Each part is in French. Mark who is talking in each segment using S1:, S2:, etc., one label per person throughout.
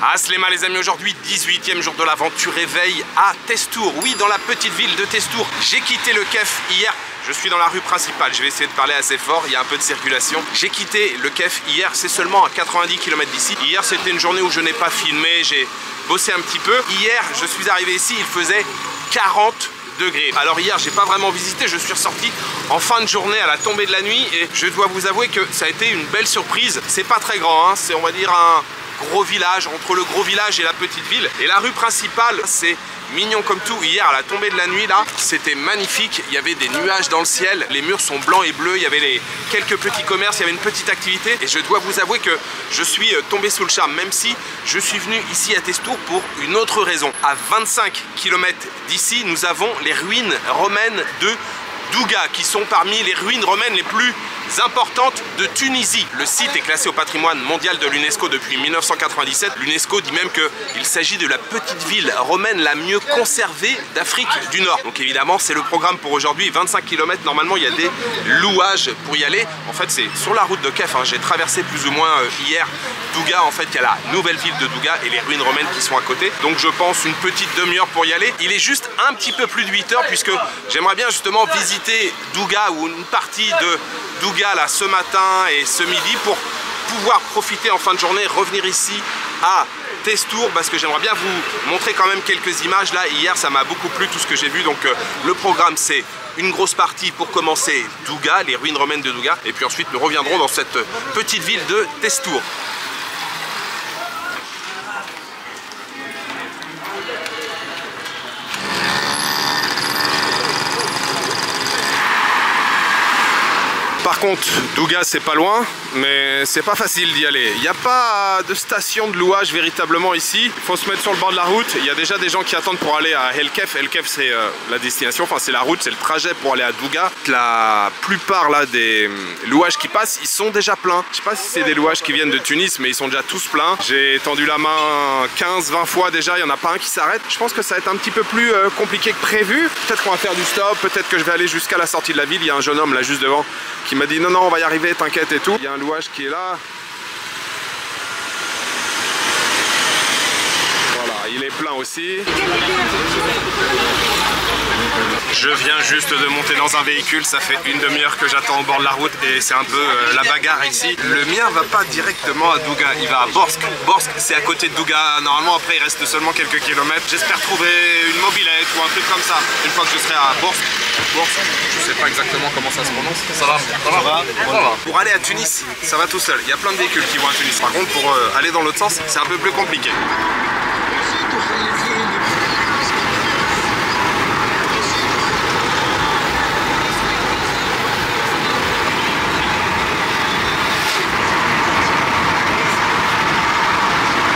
S1: Aslema les amis, aujourd'hui 18e jour de l'aventure éveil à Testour. Oui, dans la petite ville de Testour. J'ai quitté le Kef hier. Je suis dans la rue principale, je vais essayer de parler assez fort, il y a un peu de circulation. J'ai quitté le Kef hier, c'est seulement à 90 km d'ici. Hier c'était une journée où je n'ai pas filmé, j'ai bossé un petit peu. Hier je suis arrivé ici, il faisait 40 degrés. Alors hier j'ai pas vraiment visité, je suis ressorti en fin de journée à la tombée de la nuit et je dois vous avouer que ça a été une belle surprise. C'est pas très grand, hein. C'est on va dire un gros village, entre le gros village et la petite ville. Et la rue principale c'est mignon comme tout. Hier à la tombée de la nuit là, c'était magnifique, il y avait des nuages dans le ciel, les murs sont blancs et bleus, il y avait quelques petits commerces, il y avait une petite activité et je dois vous avouer que je suis tombé sous le charme, même si je suis venu ici à Testour pour une autre raison. À 25 km d'ici, nous avons les ruines romaines de Douga, qui sont parmi les ruines romaines les plus importantes de Tunisie. Le site est classé au patrimoine mondial de l'UNESCO depuis 1997. L'UNESCO dit même qu'il s'agit de la petite ville romaine la mieux conservée d'Afrique du Nord. Donc évidemment, c'est le programme pour aujourd'hui. 25 km, normalement, il y a des louages pour y aller. En fait, c'est sur la route de Kef. Hein. J'ai traversé plus ou moins hier Douga. En fait, il y a la nouvelle ville de Douga et les ruines romaines qui sont à côté. Donc je pense une petite demi-heure pour y aller. Il est juste un petit peu plus de 8 heures puisque j'aimerais bien justement visiter Douga ou une partie de Douga là ce matin et ce midi pour pouvoir profiter en fin de journée, revenir ici à Testour parce que j'aimerais bien vous montrer quand même quelques images. Là hier ça m'a beaucoup plu tout ce que j'ai vu, donc le programme c'est une grosse partie pour commencer Douga, les ruines romaines de Douga, et puis ensuite nous reviendrons dans cette petite ville de Testour. Par contre, Douga c'est pas loin, mais c'est pas facile d'y aller. Il n'y a pas de station de louage véritablement ici. Il faut se mettre sur le bord de la route. Il y a déjà des gens qui attendent pour aller à El Kef. El Kef c'est la destination, enfin c'est la route, c'est le trajet pour aller à Douga. La plupart là des louages qui passent, ils sont déjà pleins. Je sais pas si c'est des louages qui viennent de Tunis, mais ils sont déjà tous pleins. J'ai tendu la main 15-20 fois déjà, il n'y en a pas un qui s'arrête. Je pense que ça va être un petit peu plus compliqué que prévu. Peut-être qu'on va faire du stop, peut-être que je vais aller jusqu'à la sortie de la ville. Il y a un jeune homme là juste devant qui m'a dit non on va y arriver, t'inquiète et tout. Il y a un louage qui est là. Voilà, il est plein aussi. Je viens juste de monter dans un véhicule, ça fait une demi-heure que j'attends au bord de la route et c'est un peu la bagarre ici. Le mien va pas directement à Douga, il va à Borsk. Borsk c'est à côté de Douga, normalement après il reste seulement quelques kilomètres. J'espère trouver une mobilette ou un truc comme ça une fois que je serai à Borsk. Borsk, je sais pas exactement comment ça se prononce. Ça va. Pour aller à Tunis, ça va tout seul, il y a plein de véhicules qui vont à Tunis. Par contre pour aller dans l'autre sens, c'est un peu plus compliqué.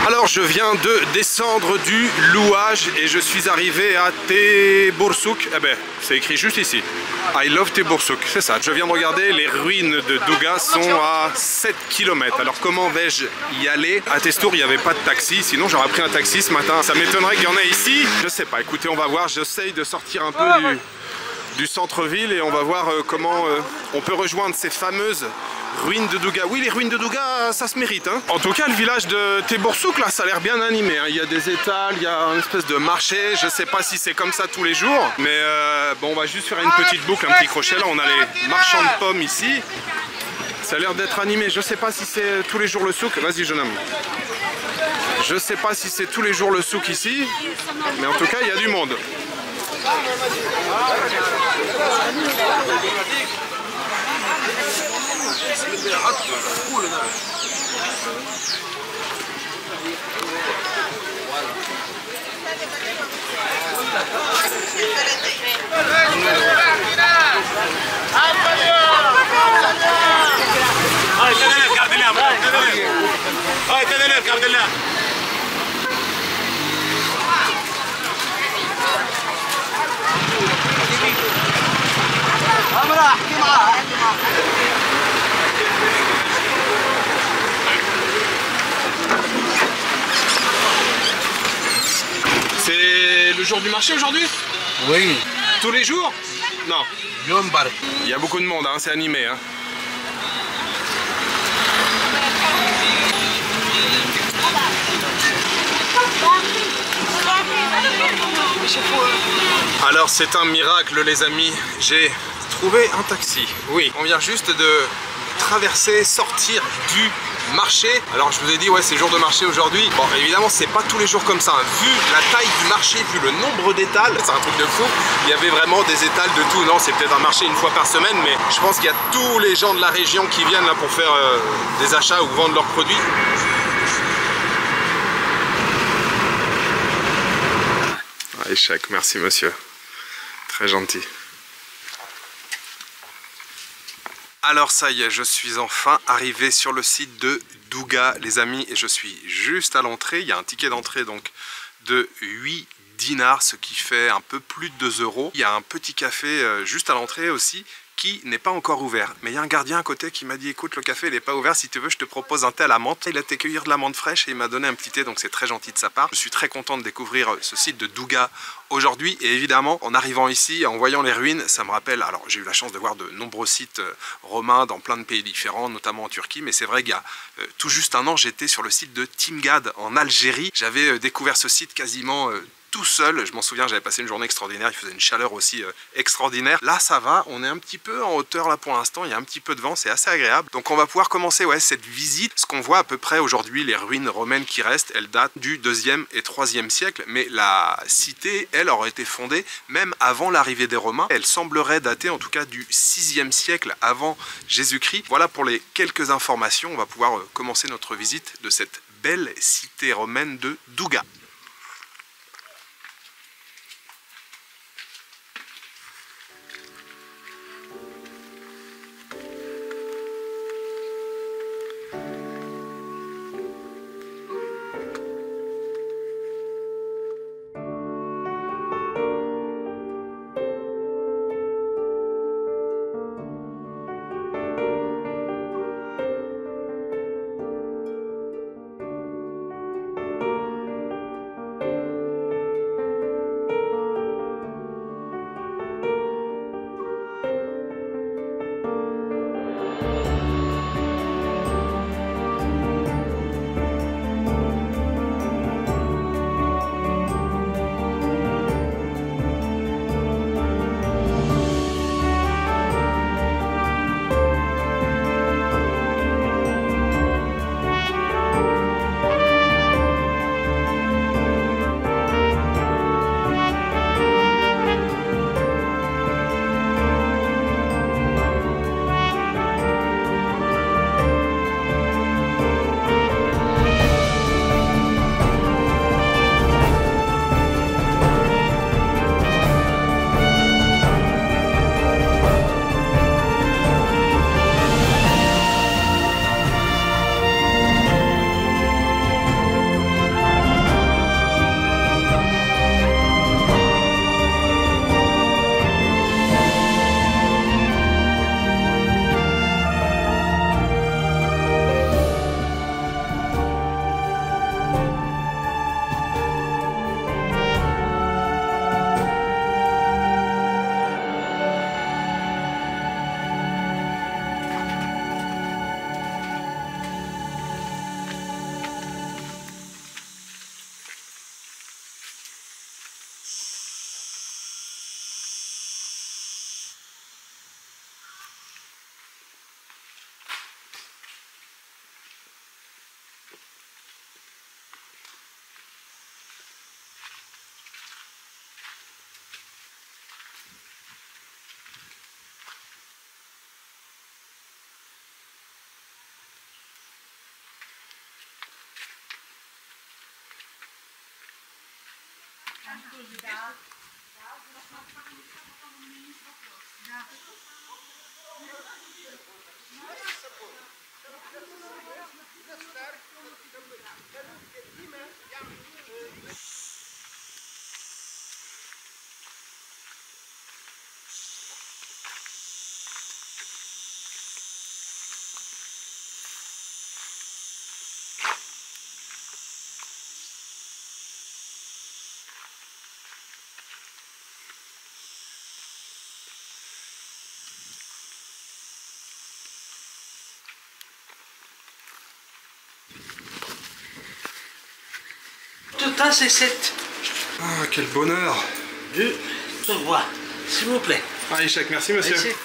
S1: Alors je viens de descendre du louage et je suis arrivé à Tebursouk. Eh ben, c'est écrit juste ici. I love Tebursouk, c'est ça. Je viens de regarder, les ruines de Douga sont à 7 km. Alors comment vais-je y aller? À Testour, il n'y avait pas de taxi, sinon j'aurais pris un taxi ce matin. Ça m'étonnerait qu'il y en ait ici. Je sais pas, écoutez, on va voir. J'essaye de sortir un peu du centre-ville et on va voir comment on peut rejoindre ces fameuses ruines de Douga. Oui, les ruines de Douga, ça se mérite. Hein. En tout cas, le village de Tebursouk, là, ça a l'air bien animé. Hein. Il y a des étals, il y a une espèce de marché. Je sais pas si c'est comme ça tous les jours. Mais bon, on va juste faire une petite boucle, un petit crochet. Là, on a les marchands de pommes ici. Ça a l'air d'être animé. Je sais pas si c'est tous les jours le souk. Vas-y, jeune homme. Je sais pas si c'est tous les jours le souk ici. Mais en tout cas, il y a du monde. C'est le jour du marché aujourd'hui?
S2: Oui.
S1: Tous les jours? Non. Il y a beaucoup de monde, hein, c'est animé. Hein. Alors c'est un miracle les amis, j'ai trouvé un taxi. Oui, on vient juste de traverser, sortir du marché. Alors je vous ai dit ouais c'est jour de marché aujourd'hui. Bon évidemment c'est pas tous les jours comme ça, hein. Vu la taille du marché, vu le nombre d'étals, c'est un truc de fou. Il y avait vraiment des étals de tout. Non, c'est peut-être un marché une fois par semaine, mais je pense qu'il y a tous les gens de la région qui viennent là pour faire des achats ou vendre leurs produits. Ah, échec, merci monsieur. Très gentil. Alors ça y est, je suis enfin arrivé sur le site de Douga les amis et je suis juste à l'entrée. Il y a un ticket d'entrée donc de 8 dinars, ce qui fait un peu plus de 2 €. Il y a un petit café juste à l'entrée aussi qui n'est pas encore ouvert. Mais il y a un gardien à côté qui m'a dit écoute le café il n'est pas ouvert, si tu veux je te propose un thé à la menthe. Il a été cueillir de la menthe fraîche et il m'a donné un petit thé donc c'est très gentil de sa part. Je suis très content de découvrir ce site de Douga aujourd'hui et évidemment en arrivant ici, en voyant les ruines, ça me rappelle, alors j'ai eu la chance de voir de nombreux sites romains dans plein de pays différents, notamment en Turquie, mais c'est vrai qu'il y a tout juste un an j'étais sur le site de Timgad en Algérie. J'avais découvert ce site quasiment tout seul, je m'en souviens, j'avais passé une journée extraordinaire, il faisait une chaleur aussi extraordinaire. Là ça va, on est un petit peu en hauteur là pour l'instant, il y a un petit peu de vent, c'est assez agréable. Donc on va pouvoir commencer ouais, cette visite. Ce qu'on voit à peu près aujourd'hui, les ruines romaines qui restent, elles datent du 2e et 3e siècle, mais la cité, elle, aurait été fondée même avant l'arrivée des Romains. Elle semblerait dater en tout cas du 6e siècle avant Jésus-Christ. Voilà pour les quelques informations, on va pouvoir commencer notre visite de cette belle cité romaine de Douga.
S2: temps, c'est 7.
S1: Ah, quel bonheur.
S2: Je te vois, s'il vous plaît.
S1: Ah, échec, merci monsieur.
S2: Merci.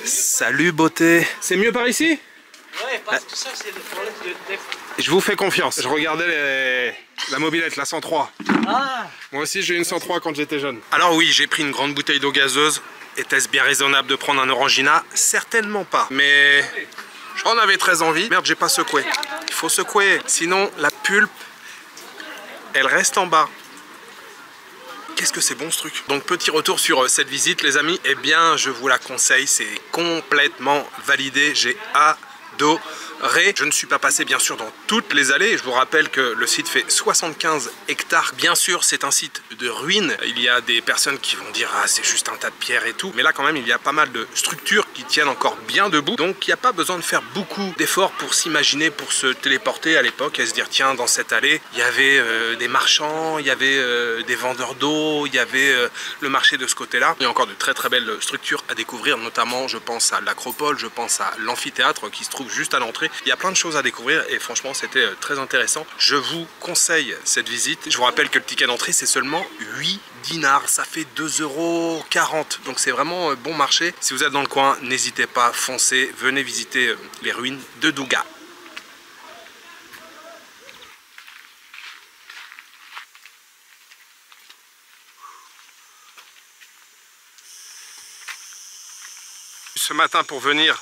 S1: Salut beauté. C'est mieux par ici?
S2: Ouais, parce que ça, c'est le problème de...
S1: Je vous fais confiance. Je regardais la mobilette, la 103.
S2: Ah.
S1: Moi aussi j'ai eu une 103 quand j'étais jeune. Alors oui, j'ai pris une grande bouteille d'eau gazeuse. Était-ce bien raisonnable de prendre un Orangina? Certainement pas. Mais j'en avais très envie. Merde, j'ai pas secoué. Il faut secouer. Sinon, la pulpe, elle reste en bas. Qu'est-ce que c'est bon ce truc. Donc petit retour sur cette visite les amis. Eh bien je vous la conseille. C'est complètement validé. J'ai adoré. Je ne suis pas passé bien sûr dans toutes les allées. Je vous rappelle que le site fait 75 hectares. Bien sûr c'est un site de ruines. Il y a des personnes qui vont dire ah c'est juste un tas de pierres et tout. Mais là quand même il y a pas mal de structures qui tiennent encore bien debout. Donc il n'y a pas besoin de faire beaucoup d'efforts pour s'imaginer, pour se téléporter à l'époque et se dire tiens dans cette allée il y avait des marchands, il y avait des vendeurs d'eau, il y avait le marché de ce côté-là. Il y a encore de très très belles structures à découvrir, notamment je pense à l'Acropole, je pense à l'amphithéâtre qui se trouve juste à l'entrée. Il y a plein de choses à découvrir et franchement c'était très intéressant. Je vous conseille cette visite. Je vous rappelle que le ticket d'entrée c'est seulement 8 dinars, ça fait 2,40 €. Donc c'est vraiment bon marché. Si vous êtes dans le coin, n'hésitez pas, foncez, venez visiter les ruines de Douga. Ce matin pour venir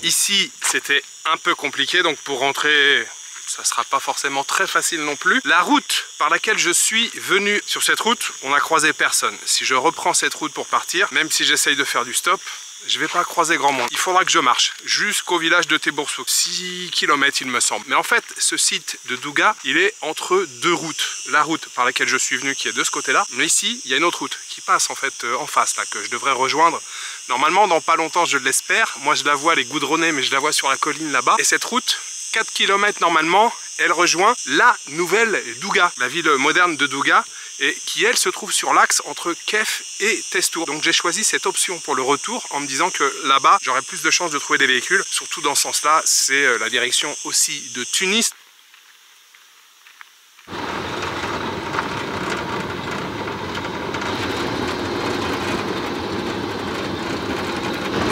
S1: ici c'était un peu compliqué, donc pour rentrer ça sera pas forcément très facile non plus. La route par laquelle je suis venu, sur cette route on n'a croisé personne. Si je reprends cette route pour partir, même si j'essaye de faire du stop, je vais pas croiser grand monde. Il faudra que je marche jusqu'au village de Teboursouk, 6 km il me semble. Mais en fait ce site de Douga il est entre deux routes. La route par laquelle je suis venu qui est de ce côté là, mais ici il y a une autre route qui passe en fait en face là, que je devrais rejoindre normalement dans pas longtemps, je l'espère. Moi je la vois, elle est goudronnée mais je la vois sur la colline là-bas. Et cette route 4 km normalement elle rejoint la nouvelle Douga, la ville moderne de Douga, et qui elle se trouve sur l'axe entre Kef et Testour. Donc j'ai choisi cette option pour le retour en me disant que là-bas j'aurais plus de chances de trouver des véhicules, surtout dans ce sens là. C'est la direction aussi de Tunis.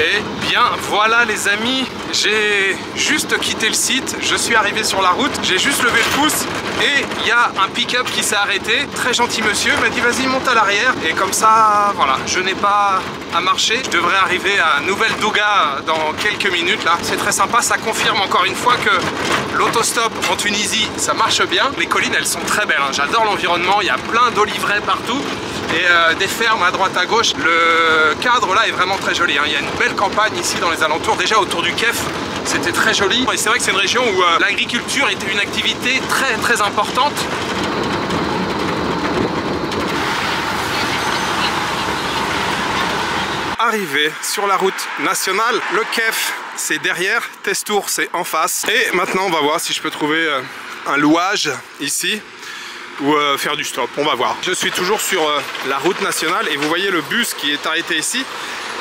S1: Et bien voilà les amis, j'ai juste quitté le site, je suis arrivé sur la route, j'ai juste levé le pouce et il y a un pick-up qui s'est arrêté. Très gentil monsieur m'a dit vas-y monte à l'arrière, et comme ça voilà, je n'ai pas à marcher. Je devrais arriver à Nouvelle Douga dans quelques minutes là. C'est très sympa, ça confirme encore une fois que l'autostop en Tunisie ça marche bien. Les collines elles sont très belles, hein. J'adore l'environnement, il y a plein d'oliveraies partout et des fermes à droite à gauche. Le cadre là est vraiment très joli, hein. Il y a une belle campagne ici dans les alentours, déjà autour du Kef c'était très joli. Et c'est vrai que c'est une région où l'agriculture était une activité très très importante. Arrivé sur la route nationale, le Kef c'est derrière, Testour c'est en face. Et maintenant on va voir si je peux trouver un louage ici ou faire du stop, on va voir. Je suis toujours sur la route nationale et vous voyez le bus qui est arrêté ici.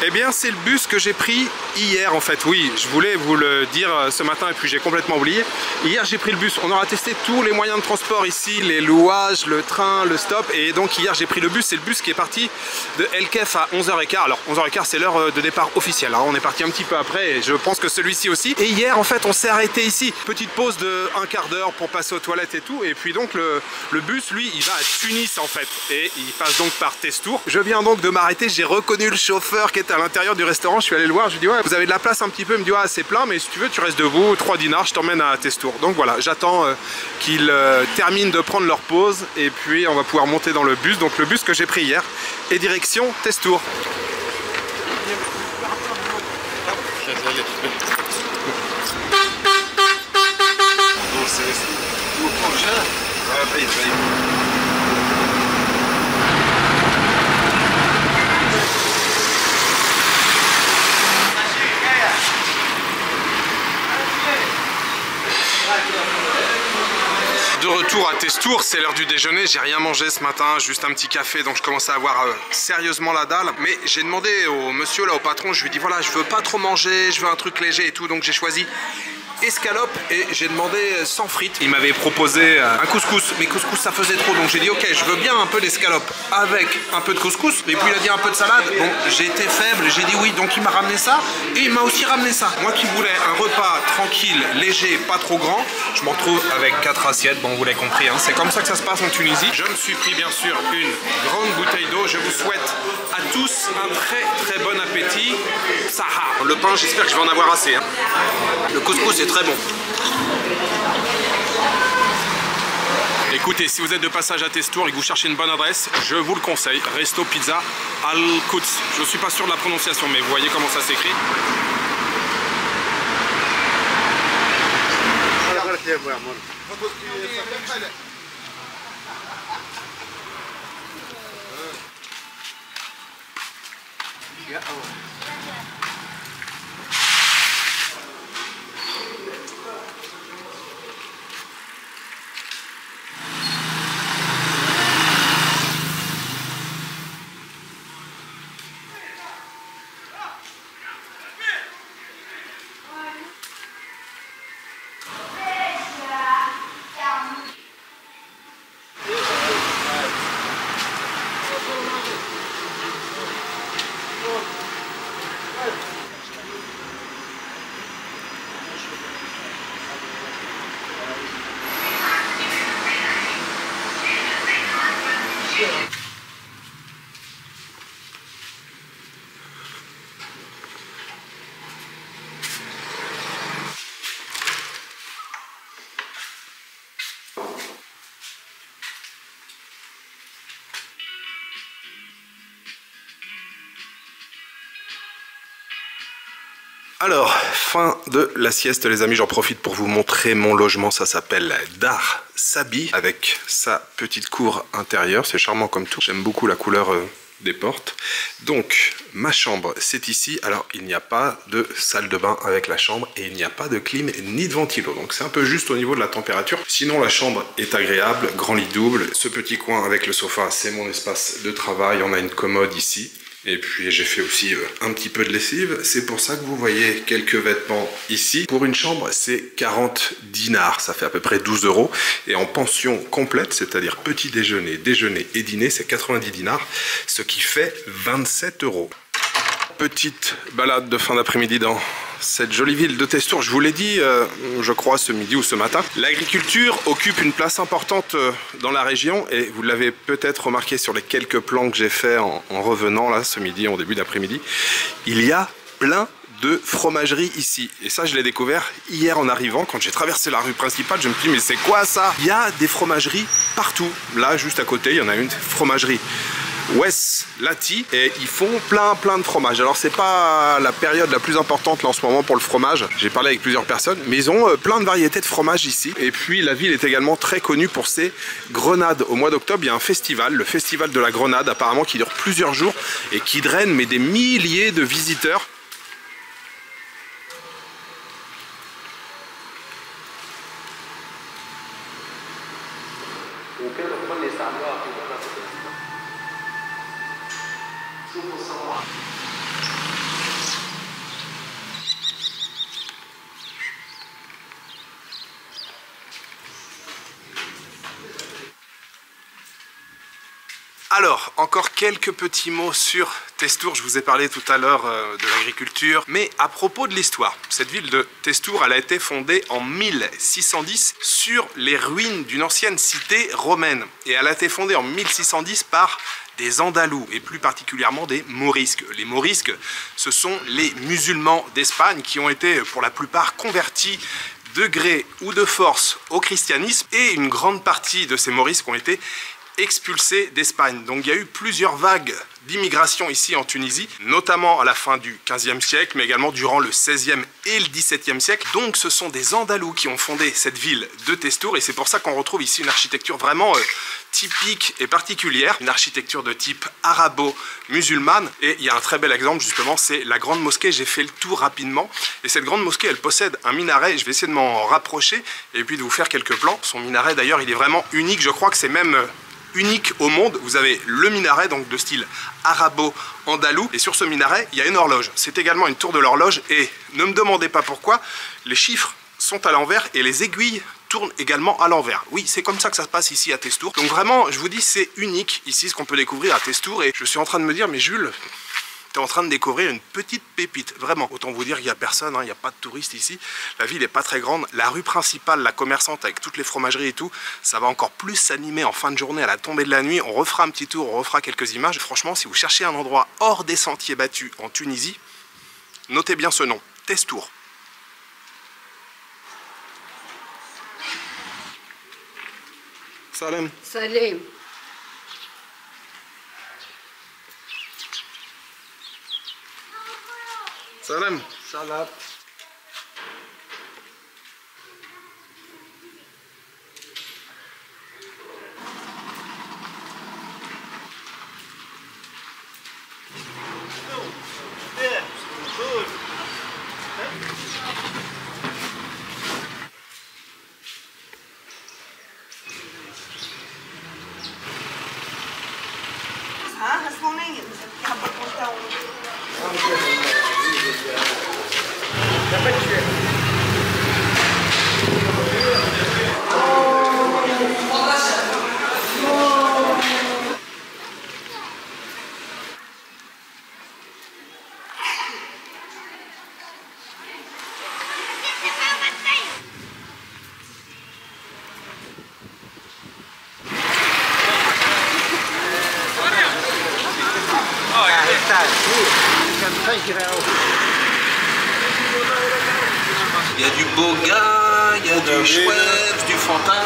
S1: Eh bien c'est le bus que j'ai pris hier en fait. Oui, je voulais vous le dire ce matin et puis j'ai complètement oublié. Hier j'ai pris le bus, on aura testé tous les moyens de transport ici, les louages, le train, le stop. Et donc hier j'ai pris le bus, c'est le bus qui est parti de El Kef à 11h15. Alors 11h15 c'est l'heure de départ officielle, hein. On est parti un petit peu après et je pense que celui-ci aussi. Et hier en fait on s'est arrêté ici, petite pause de un quart d'heure pour passer aux toilettes et tout. Et puis donc le bus lui il va à Tunis en fait et il passe donc par Testour. Je viens donc de m'arrêter, j'ai reconnu le chauffeur qui était à l'intérieur du restaurant. Je suis allé le voir, je lui dis ouais vous avez de la place un petit peu, il me dit ouais c'est plein mais si tu veux tu restes debout, 3 dinars je t'emmène à Testour. Donc voilà, j'attends qu'ils terminent de prendre leur pause et puis on va pouvoir monter dans le bus. Donc le bus que j'ai pris hier est direction Testour. De retour à Testour, c'est l'heure du déjeuner, j'ai rien mangé ce matin, juste un petit café, donc je commençais à avoir sérieusement la dalle. Mais j'ai demandé au monsieur là, au patron, je lui ai dit voilà je veux pas trop manger, je veux un truc léger et tout, donc j'ai choisi escalope et j'ai demandé sans frites. Il m'avait proposé un couscous, mais couscous ça faisait trop, donc j'ai dit ok, je veux bien un peu d'escalope avec un peu de couscous, et puis il a dit un peu de salade, donc j'ai été faible, j'ai dit oui, donc il m'a ramené ça et il m'a aussi ramené ça. Moi qui voulais un repas tranquille, léger, pas trop grand, je me retrouve avec 4 assiettes, bon vous l'avez compris, hein, c'est comme ça que ça se passe en Tunisie. Je me suis pris bien sûr une grande bouteille d'eau, je vous souhaite à tous un très bon appétit. Saha. Le pain, j'espère que je vais en avoir assez. Hein. Le couscous est très bon. Écoutez, si vous êtes de passage à Testour et que vous cherchez une bonne adresse, je vous le conseille. Resto Pizza Al-Quds. Je ne suis pas sûr de la prononciation, mais vous voyez comment ça s'écrit. Alors, fin de la sieste les amis, j'en profite pour vous montrer mon logement, ça s'appelle Dar Sabi, avec sa petite cour intérieure, c'est charmant comme tout, j'aime beaucoup la couleur des portes. Donc, ma chambre c'est ici, alors il n'y a pas de salle de bain avec la chambre et il n'y a pas de clim ni de ventilo, donc c'est un peu juste au niveau de la température, sinon la chambre est agréable, grand lit double, ce petit coin avec le sofa c'est mon espace de travail, on a une commode ici. Et puis j'ai fait aussi un petit peu de lessive, c'est pour ça que vous voyez quelques vêtements ici. Pour une chambre c'est 40 dinars, ça fait à peu près 12 €. Et en pension complète, c'est-à-dire petit déjeuner, déjeuner et dîner, c'est 90 dinars, ce qui fait 27 €. Petite balade de fin d'après-midi dans cette jolie ville de Testour. Je vous l'ai dit, je crois, ce midi ou ce matin. L'agriculture occupe une place importante dans la région et vous l'avez peut-être remarqué sur les quelques plans que j'ai fait en revenant là ce midi, en début d'après-midi. Il y a plein de fromageries ici. Et ça, je l'ai découvert hier en arrivant. Quand j'ai traversé la rue principale, je me suis dit, mais c'est quoi ça? Il y a des fromageries partout. Là, juste à côté, il y en a une fromagerie Wes Lati et ils font plein de fromages. Alors c'est pas la période la plus importante là en ce moment pour le fromage, j'ai parlé avec plusieurs personnes, mais ils ont plein de variétés de fromages ici. Et puis la ville est également très connue pour ses grenades. Au mois d'octobre il y a un festival, le festival de la grenade apparemment, qui dure plusieurs jours et qui draine mais des milliers de visiteurs. Alors, encore quelques petits mots sur Testour. Je vous ai parlé tout à l'heure de l'agriculture, mais à propos de l'histoire. Cette ville de Testour, elle a été fondée en 1610 sur les ruines d'une ancienne cité romaine. Et elle a été fondée en 1610 par des Andalous, et plus particulièrement des Morisques. Les Morisques, ce sont les musulmans d'Espagne qui ont été pour la plupart convertis de gré ou de force au christianisme, et une grande partie de ces Morisques ont été expulsés d'Espagne. Donc il y a eu plusieurs vagues d'immigration ici en Tunisie, notamment à la fin du 15e siècle, mais également durant le 16e et le 17e siècle. Donc ce sont des Andalous qui ont fondé cette ville de Testour, et c'est pour ça qu'on retrouve ici une architecture vraiment typique et particulière, une architecture de type arabo-musulmane. Et il y a un très bel exemple justement, c'est la grande mosquée. J'ai fait le tour rapidement, et cette grande mosquée, elle possède un minaret. Je vais essayer de m'en rapprocher et puis de vous faire quelques plans. Son minaret d'ailleurs, il est vraiment unique, je crois que c'est même unique au monde. Vous avez le minaret donc de style arabo-andalou, et sur ce minaret il y a une horloge. C'est également une tour de l'horloge, et ne me demandez pas pourquoi, les chiffres sont à l'envers et les aiguilles tournent également à l'envers. Oui, c'est comme ça que ça se passe ici à Testour. Donc vraiment, je vous dis, c'est unique ici ce qu'on peut découvrir à Testour. Et je suis en train de me dire, mais Jules, t'es en train de découvrir une petite pépite. Vraiment, autant vous dire qu'il n'y a personne, hein, il n'y a pas de touristes ici. La ville n'est pas très grande. La rue principale, la commerçante avec toutes les fromageries et tout, ça va encore plus s'animer en fin de journée à la tombée de la nuit. On refera un petit tour, on refera quelques images. Franchement, si vous cherchez un endroit hors des sentiers battus en Tunisie, notez bien ce nom, Testour. Salam.
S3: Salim.
S1: Salam.
S2: Salam.
S1: Il y a du boga, il y a du chouette, du fantin.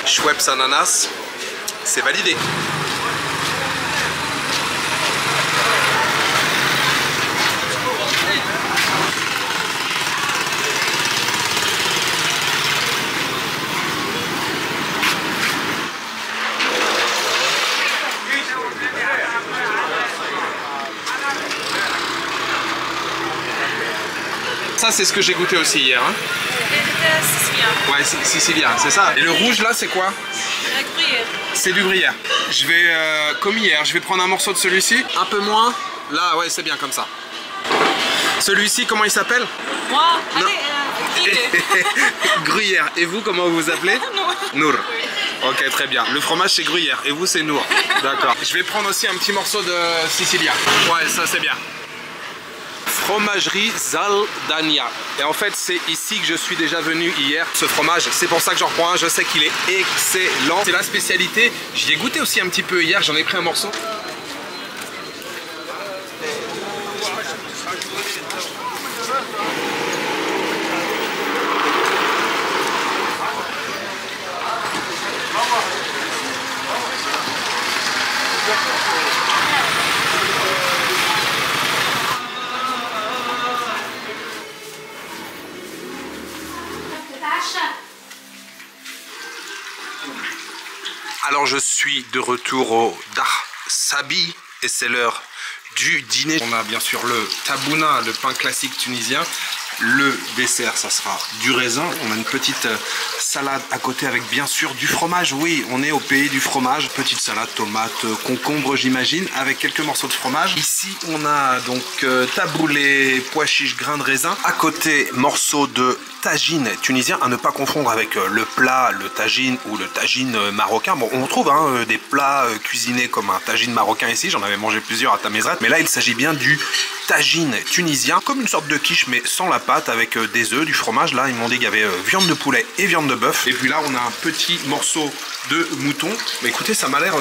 S1: Schweppes ananas, c'est validé. Ça, c'est ce que j'ai goûté aussi hier. Hein. Ouais, sicilien, c'est ça. Et le rouge là, c'est quoi?
S4: Gruyère.
S1: C'est du gruyère. Je vais, comme hier, je vais prendre un morceau de celui-ci. Un peu moins. Là, ouais, c'est bien comme ça. Celui-ci, comment il s'appelle?
S4: Moi,
S1: Non.
S4: allez,
S1: Gruyère. Et vous, comment vous vous appelez? Nour. Ok, très bien. Le fromage, c'est gruyère. Et vous, c'est Nour. D'accord. Je vais prendre aussi un petit morceau de sicilien. Ouais, ça, c'est bien. Fromagerie Zaldania. Et en fait, c'est ici que je suis déjà venu hier. Ce fromage, c'est pour ça que j'en reprends un. Je sais qu'il est excellent. C'est la spécialité. J'y ai goûté aussi un petit peu hier. J'en ai pris un morceau. Alors je suis de retour au Dar Sabi et c'est l'heure du dîner. On a bien sûr le tabouna, le pain classique tunisien. Le dessert, ça sera du raisin. On a une petite salade à côté avec bien sûr du fromage. Oui, on est au pays du fromage. Petite salade, tomate, concombre j'imagine, avec quelques morceaux de fromage. Ici, on a donc taboulé, pois chiches, grains de raisin. À côté, morceaux de tagine tunisien, à ne pas confondre avec le plat, le tagine ou le tagine marocain. Bon, on trouve des plats cuisinés comme un tagine marocain ici. J'en avais mangé plusieurs à Tamezret. Mais là, il s'agit bien du tagine tunisien, comme une sorte de quiche, mais sans la pâte, avec des œufs, du fromage. Là, ils m'ont dit qu'il y avait viande de poulet et viande de bœuf. Et puis là, on a un petit morceau de mouton. Mais écoutez, ça m'a l'air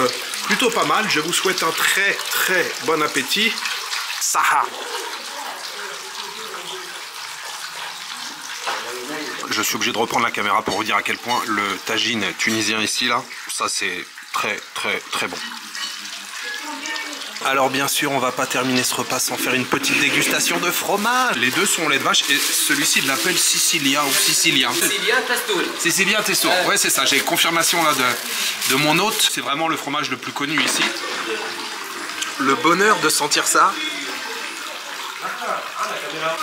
S1: plutôt pas mal. Je vous souhaite un très très bon appétit. Saha. Je suis obligé de reprendre la caméra pour vous dire à quel point le tagine tunisien ici, là, ça c'est très très très bon. Alors bien sûr, on va pas terminer ce repas sans faire une petite dégustation de fromage. Les deux sont au lait de vache et celui-ci il l'appelle Sicilia ou Sicilien.
S2: Sicilien Testour.
S1: Sicilien Testour. Ouais, c'est ça. J'ai confirmation là de mon hôte. C'est vraiment le fromage le plus connu ici. Le bonheur de sentir ça.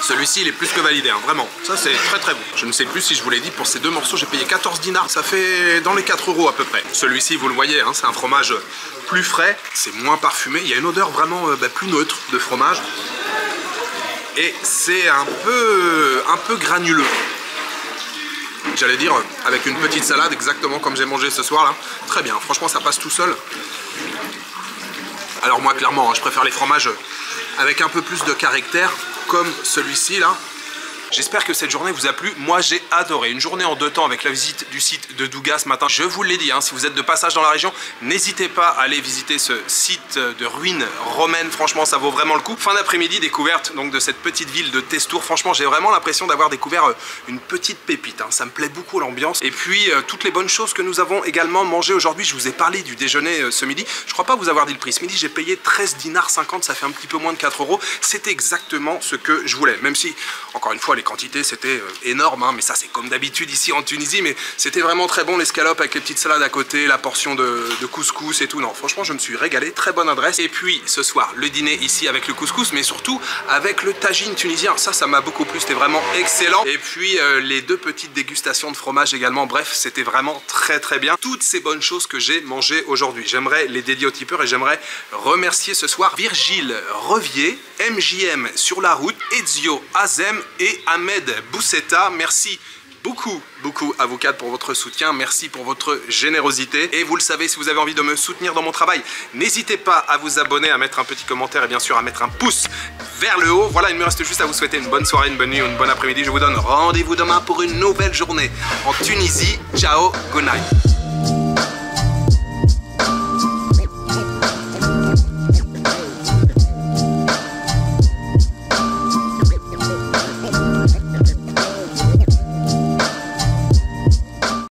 S1: Celui-ci il est plus que validé, hein, vraiment. Ça c'est très très bon. Je ne sais plus si je vous l'ai dit, pour ces 2 morceaux j'ai payé 14 dinars. Ça fait dans les 4 € à peu près. Celui-ci vous le voyez, hein, c'est un fromage plus frais, c'est moins parfumé. Il y a une odeur vraiment plus neutre de fromage. Et c'est un peu granuleux. J'allais dire avec une petite salade, exactement comme j'ai mangé ce soir là. Très bien, franchement ça passe tout seul. Alors moi clairement, hein, je préfère les fromages avec un peu plus de caractère, comme celui-ci là. J'espère que cette journée vous a plu. Moi j'ai adoré. Une journée en 2 temps avec la visite du site de Douga ce matin. Je vous l'ai dit, hein, si vous êtes de passage dans la région, n'hésitez pas à aller visiter ce site de ruines romaines. Franchement ça vaut vraiment le coup. Fin d'après-midi, découverte donc de cette petite ville de Testour. Franchement j'ai vraiment l'impression d'avoir découvert une petite pépite, hein. Ça me plaît beaucoup l'ambiance. Et puis toutes les bonnes choses que nous avons également mangées aujourd'hui. Je vous ai parlé du déjeuner ce midi. Je crois pas vous avoir dit le prix. Ce midi j'ai payé 13 dinars 50, ça fait un petit peu moins de 4 €. C'était exactement ce que je voulais. Même si, encore une fois, les quantités c'était énorme, hein, mais ça c'est comme d'habitude ici en Tunisie, mais c'était vraiment très bon, l'escalope avec les petites salades à côté, la portion de couscous et tout. Non, franchement je me suis régalé, très bonne adresse. Et puis ce soir le dîner ici avec le couscous, mais surtout avec le tagine tunisien, ça m'a beaucoup plu, c'était vraiment excellent. Et puis les 2 petites dégustations de fromage également. Bref, c'était vraiment très très bien. Toutes ces bonnes choses que j'ai mangées aujourd'hui, j'aimerais les dédier aux tipeurs et j'aimerais remercier ce soir Virgile Revier, MJM sur la route, Ezio Azem et Ahmed Bousseta. Merci beaucoup à vous 4 pour votre soutien, merci pour votre générosité. Et vous le savez, si vous avez envie de me soutenir dans mon travail, n'hésitez pas à vous abonner, à mettre un petit commentaire et bien sûr à mettre un pouce vers le haut. Voilà, il me reste juste à vous souhaiter une bonne soirée, une bonne nuit ou une bonne après-midi. Je vous donne rendez-vous demain pour une nouvelle journée en Tunisie. Ciao, good night.